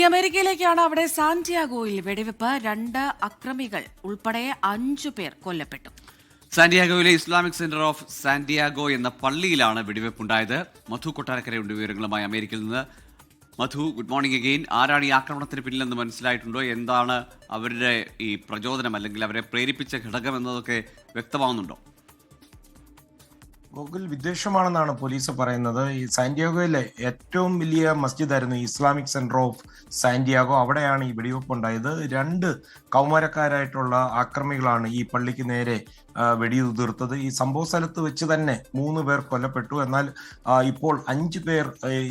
അമേരിക്കയിലേക്കാണ്. അവിടെ സാന്റിയാഗോയിൽ വെടിവെപ്പ്. 2 അക്രമികൾ ഉൾപ്പെടെ 5 പേർ കൊല്ലപ്പെട്ടു. സാന്റിയാഗോയിലെ ഇസ്ലാമിക് സെന്റർ ഓഫ് സാന്റിയാഗോ എന്ന പള്ളിയിലാണ് വെടിവെപ്പുണ്ടായത്. മധു കൊട്ടാരക്കരയുണ്ട് വിവരങ്ങളുമായി അമേരിക്കയിൽ നിന്ന്. മധു, ഗുഡ് മോർണിംഗ് അഗെയിൻ. ആരാണ് ഈ ആക്രമണത്തിന് പിന്നിലെന്ന് മനസ്സിലായിട്ടുണ്ടോ? എന്താണ് അവരുടെ ഈ പ്രചോദനം, അല്ലെങ്കിൽ അവരെ പ്രേരിപ്പിച്ച ഘടകം എന്നതൊക്കെ വ്യക്തമാവുന്നുണ്ടോ? ഗോകുൽ വിദ്വേഷമാണെന്നാണ് പോലീസ് പറയുന്നത്. ഈ സാന്റിയാഗോയിലെ ഏറ്റവും വലിയ മസ്ജിദായിരുന്നു ഇസ്ലാമിക് സെന്റർ ഓഫ് സാന്റിയാഗോ. അവിടെയാണ് ഈ വെടിവെപ്പ് ഉണ്ടായത്. 2 കൗമാരക്കാരായിട്ടുള്ള ആക്രമികളാണ് ഈ പള്ളിക്ക് നേരെ വെടിയുതിർത്തത്. ഈ സംഭവ സ്ഥലത്ത് വെച്ച് തന്നെ 3 പേർ കൊല്ലപ്പെട്ടു. എന്നാൽ ഇപ്പോൾ 5 പേർ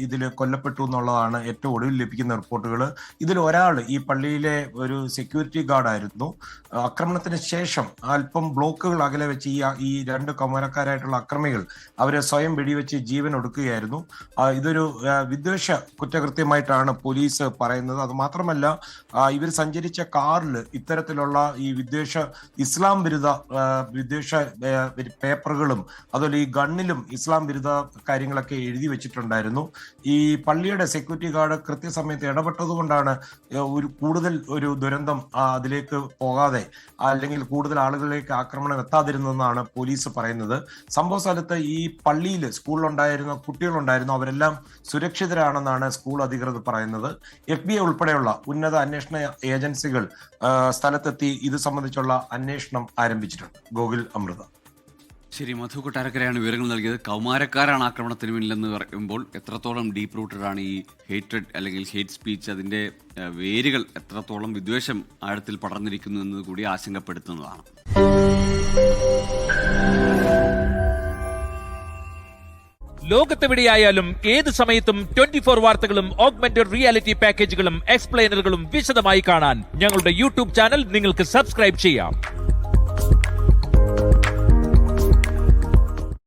ഇതിൽ കൊല്ലപ്പെട്ടു എന്നുള്ളതാണ് ഏറ്റവും ഒടുവിൽ ലഭിക്കുന്ന റിപ്പോർട്ടുകൾ. ഇതിൽ ഒരാൾ ഈ പള്ളിയിലെ ഒരു സെക്യൂരിറ്റി ഗാർഡ് ആയിരുന്നു. ആക്രമണത്തിന് ശേഷം അല്പം ബ്ലോക്കുകൾ അകലെ വെച്ച് ഈ 2 കൗമാരക്കാരായിട്ടുള്ള അക്രമികൾ അവരെ സ്വയം വെടിവെച്ച് ജീവൻ ഒടുക്കുകയായിരുന്നു. ഇതൊരു വിദ്വേഷ കുറ്റകൃത്യമായിട്ടാണ് പോലീസ് പറയുന്നത്. അത് മാത്രമല്ല, ഇവർ സഞ്ചരിച്ച കാറിൽ ഇത്തരത്തിലുള്ള ഈ ഇസ്ലാം വിദ്വേഷ പേപ്പറുകളും അതുപോലെ ഈ ഗണ്ണിലും ഇസ്ലാം വിരുദ്ധ കാര്യങ്ങളൊക്കെ എഴുതി വെച്ചിട്ടുണ്ടായിരുന്നു. ഈ പള്ളിയുടെ സെക്യൂരിറ്റി ഗാർഡ് കൃത്യസമയത്ത് ഇടപെട്ടതുകൊണ്ടാണ് കൂടുതൽ ഒരു ദുരന്തം അതിലേക്ക് പോകാതെ, അല്ലെങ്കിൽ കൂടുതൽ ആളുകളിലേക്ക് ആക്രമണം എത്താതിരുന്നെന്നാണ് പോലീസ് പറയുന്നത്. സംഭവ സ്ഥലത്ത് ഈ പള്ളിയിൽ സ്കൂളിലുണ്ടായിരുന്ന കുട്ടികളുണ്ടായിരുന്നു. അവരെല്ലാം സുരക്ഷിതരാണെന്നാണ് സ്കൂൾ അധികൃതർ പറയുന്നത്. FBI ഉൾപ്പെടെയുള്ള ഉന്നത അന്വേഷണ ഏജൻസികൾ സ്ഥലത്തെത്തി ഇത് സംബന്ധിച്ചുള്ള അന്വേഷണം ആരംഭിച്ചിട്ടുണ്ട്. ഗോകുൽ, അമൃത. ശരി, മധു കൊട്ടാരക്കരയാണ് വിവരങ്ങൾ നൽകിയത്. കൗമാരക്കാരാണ് ആക്രമണത്തിന് പിന്നിലെന്ന് പറയുമ്പോൾ എത്രത്തോളം ഡീപ്പ് റൂട്ടഡ് ആണ് ഈ ഹേറ്റഡ് അല്ലെങ്കിൽ ഹേറ്റ് സ്പീച്ച്, അതിന്റെ വേരുകൾ എത്രത്തോളം വിദ്വേഷം ആഴത്തിൽ പടർന്നിരിക്കുന്നു എന്നത് കൂടി ആശങ്കപ്പെടുത്തുന്നതാണ്. ലോകത്തെവിടെയായാലും ഏത് സമയത്തും 24 വാർത്തകളും ഓഗ്മെന്റഡ് റിയാലിറ്റി പാക്കേജുകളും എക്സ്പ്ലെയിനറുകളും വിശദമായി കാണാൻ ഞങ്ങളുടെ യൂട്യൂബ് ചാനൽ നിങ്ങൾക്ക് സബ്സ്ക്രൈബ് ചെയ്യാം.